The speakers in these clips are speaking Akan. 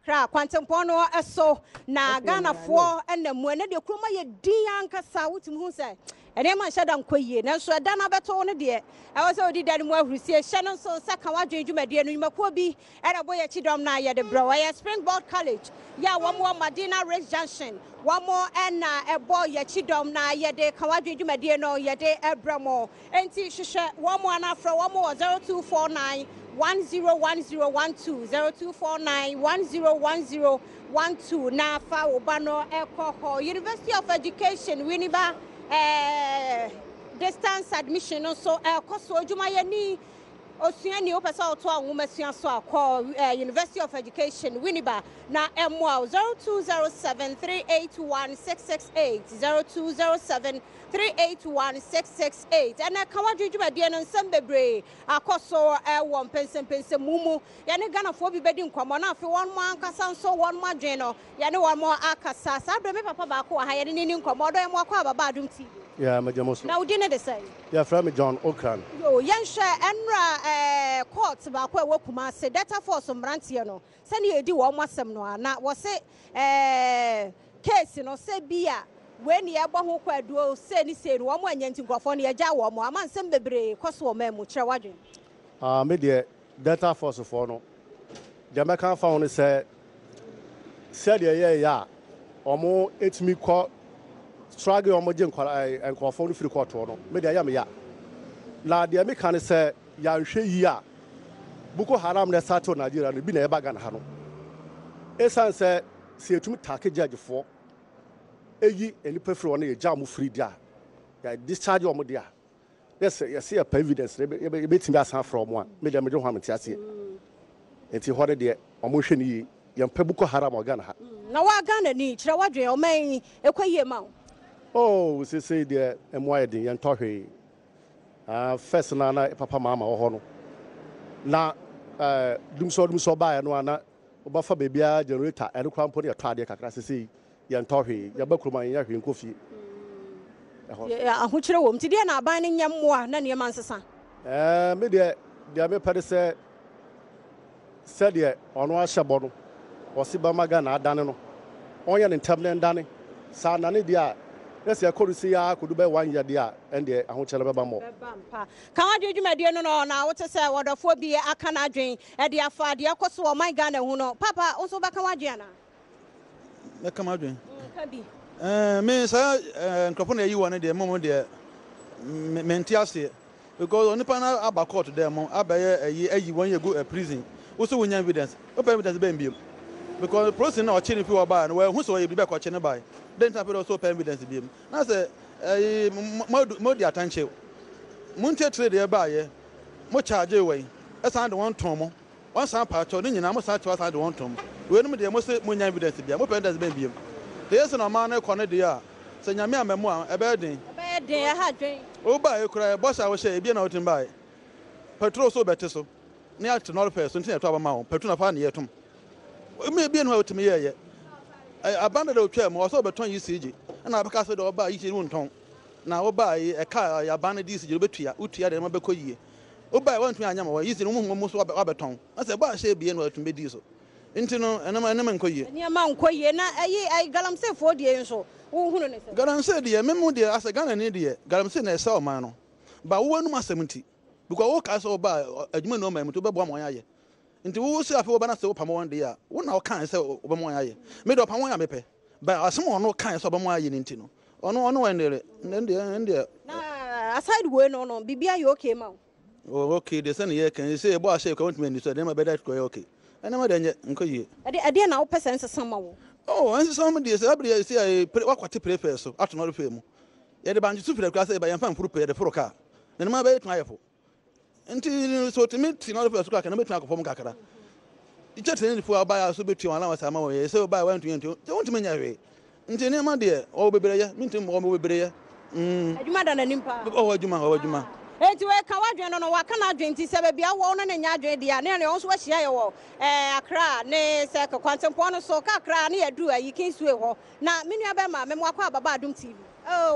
Accra kwantempono eso na Ghana fo ena mu ene de kroma ye din ankasa wutim hu se ene ma hye da nkoyie na so da na beto no de e wo se odi da mu ahrusie hye no so se ka wadwen dwumadie no nyumakuo bi ere boye chidom na ye de bro ye Springboard College ya wo mo Madina Race Junction wo mo ena ebo ye chidom na ye de ka wadwen dwumadie no ye de ebramo enti hwehwe wo mo anafra wo mo 0249 101012 0249 101012 na fa obano ekoho University of Education winiba distance admission so koso adwuma ye ni osuani opesa oto anwoma sua so akọ University of Education winiba na emo 0207381668 0207381668 ana kawadwe dwumadie no nsem bebre akoso wo mpensempense mumu ya ne Ghana fo bi bedi nkomo na afi won mo ankasa nso won mo adwen no ya ne won mo akasa sa do me papa ba ko ha ya ne ni nkomo do mo akọ ababa Adom TV yeah majamoso na udine de say yeah from John Okran yo yenhwe enra court ba ko e wakuma se data force mrantie no se ne edi wo mo asem no na wo se case no se bia when ye bo ho kwaduo se ni se no wo mo anyanti nkrofo no ye ja wo mo ama nsem bebre koso wo ma mu kire wadwen me de data force for no de me kan fa won se de ye ya omo etimi ko struggle omo je nkrofo no firi court no me de ya me ya la de me kan se ya hwe yi a Boko Haram na sato Nigeria no bi na eba Ghana ha no esan se etumi take judge for eyi enipa firi won ye jam free dia ya discharge omo dia yes see a evidence be timi asan from one me dem ho am tiase enti hore de omo hwe ni yempa Boko Haram o Ghana ha na wa Ghana ni kire wadwen o man ekwaye ma oh we say de emoye din yen tohwe first na papa mama wo ho no na dumso ba no ana obafa bebia generator ene kwa mpo ne tade kakra sese yen tohwe ya bakruma yen hwe nkofi ya ahukire wo mti de na aban ne nyammoa na ne mansesa me de me pede se de ono ahyebo no osiba maga na adane no onye ne ntam ne ndane sa na ne dia yes ya korusi ya koduba 1 year dia ende ahokele beba mo kan wadwe dwumadie no na wote se wodofo bi aka na adwen e de afa de akoso o my Ghana hu no papa onso baka wadwe ana me kama adwen ka bi me sa nkrofo na yi wona de momo de mentiase because onipa na aba court de mo abaye ayi 1 year go prison also wonya evidence open evidence be mbiem because process na o chiri fi oba na we hu so ye bi be ko che ne bai then tap also open evidence be na say mo di attention munte trade e ba ye mo charge we esan de won ton mo won san pa cho ni nyina mo san cho san de won ton we no de mo say mo nya evidence be mo open evidence be mbiem the yes na man na ko ne de a say nyame amemu a e be den ha dwen o ba e kura boss a wo she e bi na wotin bai petrol so bete so ni at no person tin e to abama won petrol na fa na ye tom me bi no wotin ye abanda de otwa mo so beton ECG na abeka so de oba yi ru nton na oba yi e ka ya ban de ECG betua utua de ma beko yie oba wan tun anya ma wa yi mu so abeton na se ba hye bie no atun be di so nti no enema nko yie ni ma nko yie na ayi Galamsey fo de nso wo hunu ne se Galamsey de memu de asa Ghana ne de Galamsey na esa o man no ba wo anu asem nti because wo ka so oba adwuma no ma mu to bebo amon yaye nti wo si afi wo bana se wo pamo one day a wo na wo kan se wo bemo yaye me do pamo ya mepe ba asem ono kan se wo bemo yaye nti no ono wendere ndende na aside we no bibia you okay ma oh okay de say ye kan say bo ashe ko ntime ni so dem be that ko okay ene ma de nye nko yie ade na wo pese nsesa ma wo oh nsesa ma de say abri say wakwate prefer so ato no refa mu ye de banju su fira kwa say ba yemfa mfuru pe de furu ka ne ma be tun ayefo nti so timiti no refa so ka na betun akofom kakara ichete ni fu abaya so betu ala wasa ma wo ye say ba 120 wonti nya hwe nti ne ma de o bebere ye minti mo bebere ye adwuma da na nimpa o adwuma enti we ka wadwen no wa kana adwen ti se bia wo no na nya adwen dia ne on so wa hia ye wo Accra ne se ka kwantempo no so ka Accra ne yadu ayi kinsue ho na menu aba ma me mo akwa ababa Adom TV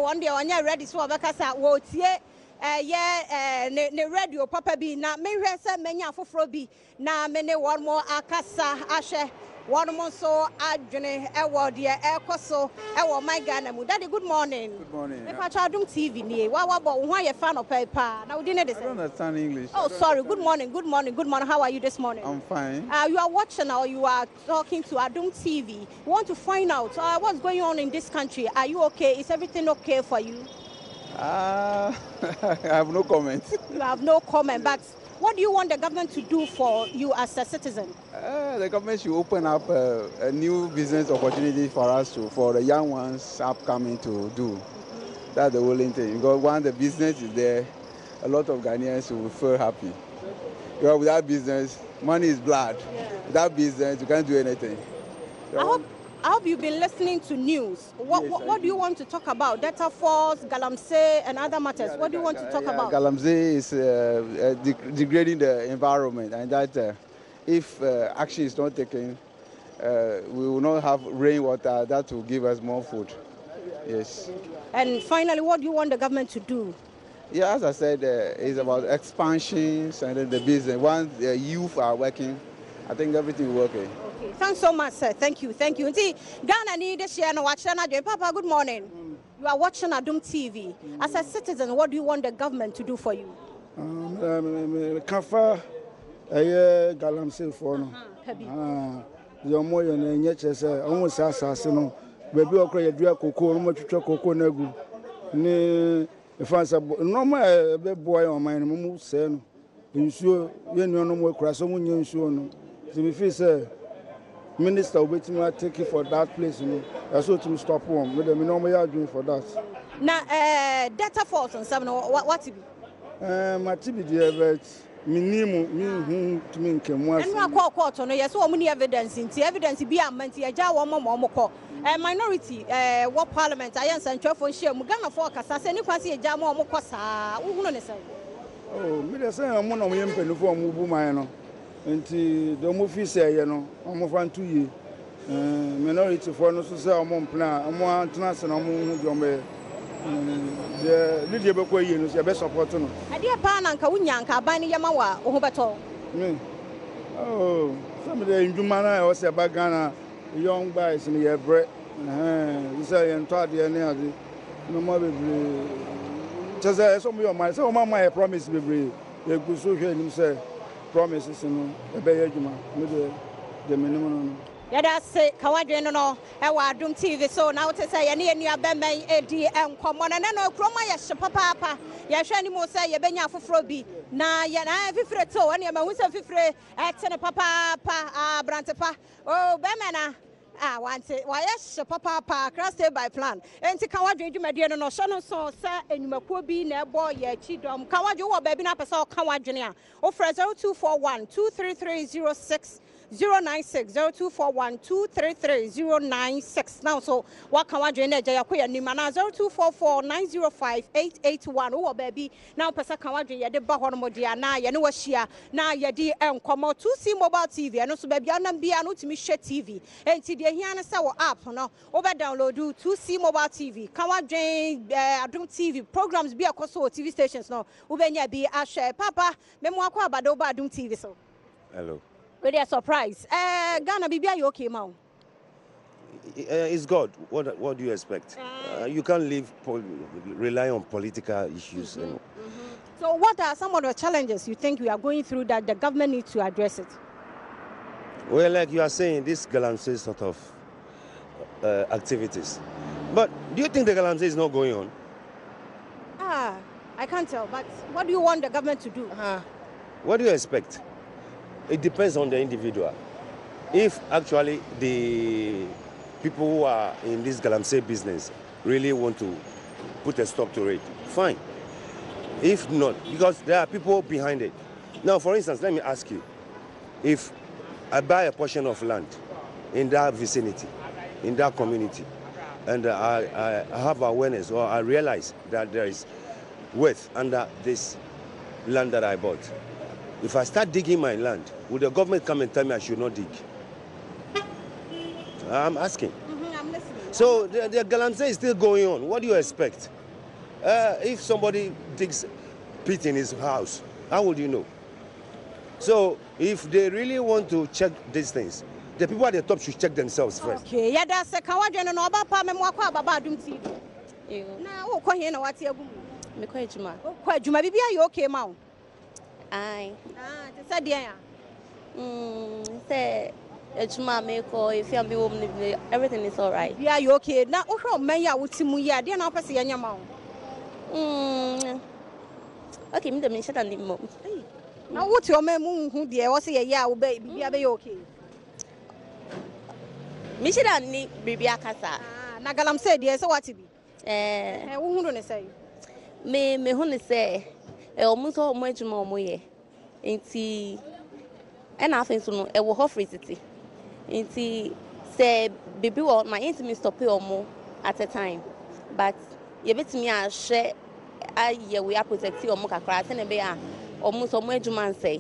one day onya ready so obekasa wo tie ne radio papa bi na me hwe se menya afoforo bi na me ne won mo akasa ahwe One more so adwene ewo de ekoso ewo my Ghana mu. Daddy, good morning. Good morning. If I try Adom TV ni, wa bo who are you fan of paper? Now we didn't I don't understand English. Oh, sorry. Good morning. Good morning. Good morning. How are you this morning? I'm fine. You are watching or you are talking to Adom TV. We want to find out what's going on in this country. Are you okay? Is everything okay for you? I have no comment. You have no comment, but what do you want the government to do for you as a citizen? The government should open up a new business opportunity for us for the young ones upcoming to do. That's the only thing. Because once the business is there, a lot of Ghanaians will feel happy. Because without business, money is blood. Yeah. Without business, you can't do anything. I hope you've been listening to news. What do you want to talk about? Data force, Galamsey, and other matters. What do you want to talk about? Galamsey is degrading the environment, and that if action is not taken, we will not have rainwater that will give us more food. Yes. And finally, what do you want the government to do? Yeah, as I said, it's about expansions and then the business. Once the youth are working, I think everything will work. Okay. Thanks so much, sir. Thank you. Thank you. Ghana need to share and watch. Papa, good morning. You are watching Adom TV. As a citizen, what do you want the government to do for you? Kafa Galamsey for no. Your more than yes, almost assassin. Baby, okay, you cocoa, much cocoa negu. Ne, if I say, no, my boy on my move, say, you sure you know no more crass, someone you sure no. So if you say, Minister waiting to take you for that place, you know. That's what to stop home. But we know we are doing for that. Now, data force and seven. What it be? My TV dear, but me to me came once. And we call no. Yes, so many evidence. Evidence be a man. A jaw one call. Minority. What parliament? I answer 12 share. Mugana for Casa. Any fancy a jam or mocosa. Who knows? Oh, me say I'm one of them penny for move my nti the movie say you know I'm fan 2 years minority for no so say I'm plan I'm antena se na mo hu me the leader be ko yi no se be support no ade pa na nka wunya nka ban ne yema wa ho beto me oh some of the ndwuma na o se ba Ghana young boys in your bread you say you to ade ne ade no more be just say some of your mind say o my promise be e go so hwe nim say promises no ebe adwuma me the minimum no yada se kawadwe no e wa Adom TV so na wote say ye ne enua beman edi enkomo na no kroma ye hye papa ye hwe ni mo say ye benya afoforo bi na ye na fifre to wona ye ma hu say fifre e tene papa brante pa oh bemana wante wa ye hye papa cross by plan enti kawadwe dwumade no hye no so say enwumakuo bi na ebo ye chidom kawadwe wo ba bi na pese o kawadwe a o fra 0241 23306 096 0241 233 096. Now, so what can I join a Jayakoya Nimana 0244 905 881? Oh, baby. Now, Pesa Kawaji, Yadi Bahormodiana, Yanuashia, now Yadi and Como 2C mobile TV, and also baby, and be an ultimate TV. And today, here is our app, no, over download 2C mobile TV. Kawaji, Adom TV programs be a cost TV stations, no, Ubenya be a share. Papa, Memoaqua Badoba Adom TV. So, hello. Really a surprise. Ghana, baby, are you okay, Mom? It's God. What do you expect? You can't rely on political issues. You know. So what are some of the challenges you think we are going through that the government needs to address it? Well, like you are saying, this Galamsey sort of activities. But do you think the Galamsey is not going on? I can't tell. But what do you want the government to do? What do you expect? It depends on the individual. If actually the people who are in this Galamsey business really want to put a stop to it, fine. If not, because there are people behind it. Now, for instance, let me ask you, if I buy a portion of land in that vicinity, in that community, and I have awareness or I realize that there is wealth under this land that I bought, if I start digging my land, will the government come and tell me I should not dig? I'm asking. I'm listening. So the Galamsey is still going on. What do you expect? If somebody digs pit in his house, how would you know? So if they really want to check these things, the people at the top should check themselves first. Okay, yeah, that's a Kawajan no about me more about Badwam TV. Now, what here? What's your me quite Juma? Quite Juma, be you okay, Mount? Aye. Said, yeah. Say, Juma, make or if you be everything is all right. Yeah, you okay? Now, oh, may I would see me, yeah, dear, not see any amount. Okay, me the mission and the mom. Now, what's your man who dear was a yeah, baby, be okay. Mission and need baby Akasa. Nagalam said, yes, so what to be? Who don't say? Me, who say, almost all much more moye. Ain't he? And I think so, it will have free city. Ain't he? Say, baby, what my intimate stop or more at a time. But you bet me, I share. We are protecting or mocha class and a bear almost on where man say.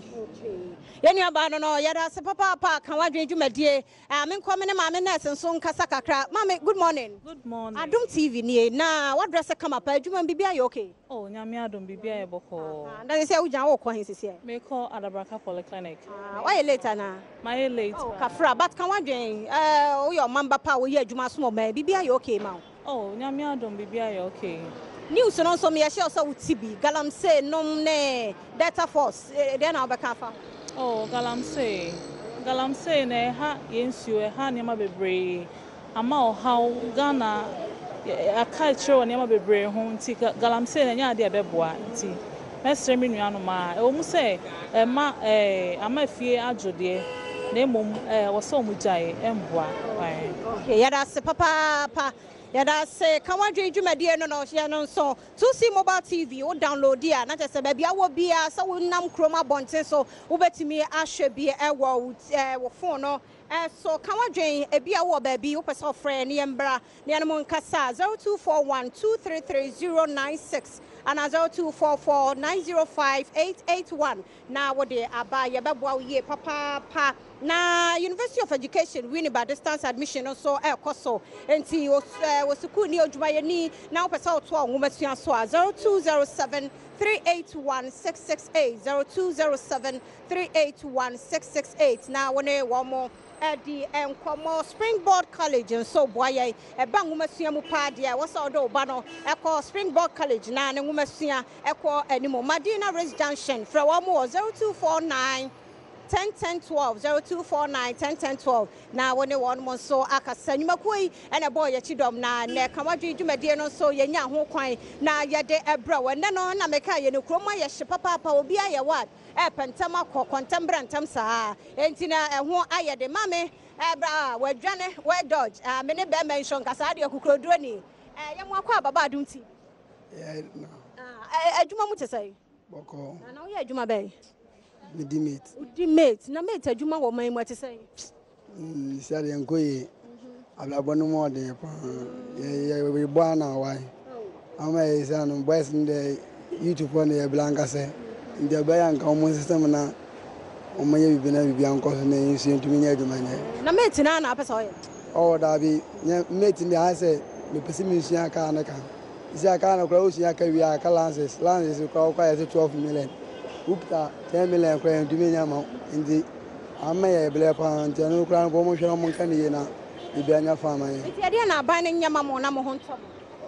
Any about no, yada, papa, can I drink you, my dear? I'm in common, mamma, and soon Casaka crap. Mamma, good morning. Good morning. I don't TV near now. What dress come up? You and be okay? Oh, Yamia don't be a boko. That is how you walk his here. May call Adabraka Polyclinic. Why later now? My late. Oh, Kafra, but can I drink? Oh, your mamba power here, you must more, maybe be okay, mount. Oh, Yamia don't be okay. News and also me, I shall so TB. Galamsey, no, ne, data force, then I'll be careful. Oh, Galamsey, ne, ha, yes, you a hanima be brave. Ama how Ghana a culture and yama be brave home, take Galamsey and Yadia Beboa, tea. Master Minuanoma, almost say, a my fear adjo dear. Name was so much I am. Okay, yeah, that's a papa. Yeah, that's a Kawaji Jumedia no Shannon so to see mobile TV or download dear, not just a baby. I will be a so will nam chroma bonte so over to me I should be a world phone no so Kawaji a be a baby up as friend Yambra Nianamon Casa 0241233096 and 0244905881. Now what they are by Badwam ye papa na University of Education winning by distance admission also coso and he was Sukuni Ojumayani now per so 0207 381 668 0207 381 668. Now one more at the Nkomo Springboard College and so boy a bangumasuya mupadia was all do bano echo Springboard College na and umasuya echo anymore Madina Race Junction from 0249 101012 0249 101012. Now when one more so akasanyimakui and a boy Chidom na ne Kawaji Jumediano so yenya ho kwan na yade ebra and then on America you know chroma ya papa will be a what a pentama contemporary sa entina and who I de mame ebra we dwane we dodge many be mention kasadio kukrodroni yamwa baba dunti adwuma mu tesai boko na wo ya adwuma be Medimate. Na mate adwuma wo man mu tesai sare enkoye ablabonu mo de pa we bo na why ama isa no boys in the YouTube on the blanca say in the bayan common system na o manye bibi na bibi anko so na nsu ntumi nya adwuma nya na mate na apesa oye oh da bi mate ni ha say me pesi mi nsu aka na kan isi aka na kra o nsu aka wi aka lances kwa ya 12 million upta 10 million kwa ntumi nya ma ndi ama ya ebele pa ntano kra bo mo hwere mo kan ye na bibi anya fa ma ye iti ade na aban nya ma mo na mo ho ntom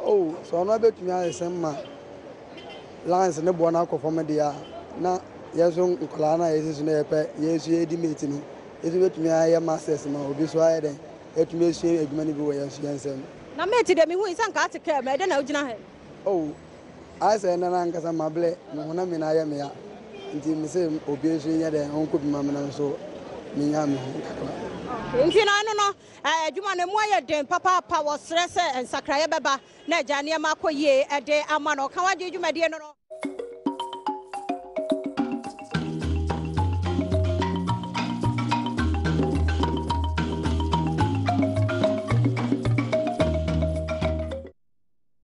oh so no betumi asem ma lance ne bo na akofo me dia na yeso nkola na yesu na yepe yesu edi meti no yesu betumi aye masters ma obi so aye den etumi esu adwuma ni bi wo yesu yensem na meti de mi hu isan ka atike ma de na ogina he oh I say na nkasa mable mo na mi na aye me ya nti mi se obi esu nya de onko bi ma me na so mi nya me kakra nti na no adwuma na mu aye den papa power stress and sakraye beba na agya ne ma koye ede ama no ka waje adwuma de no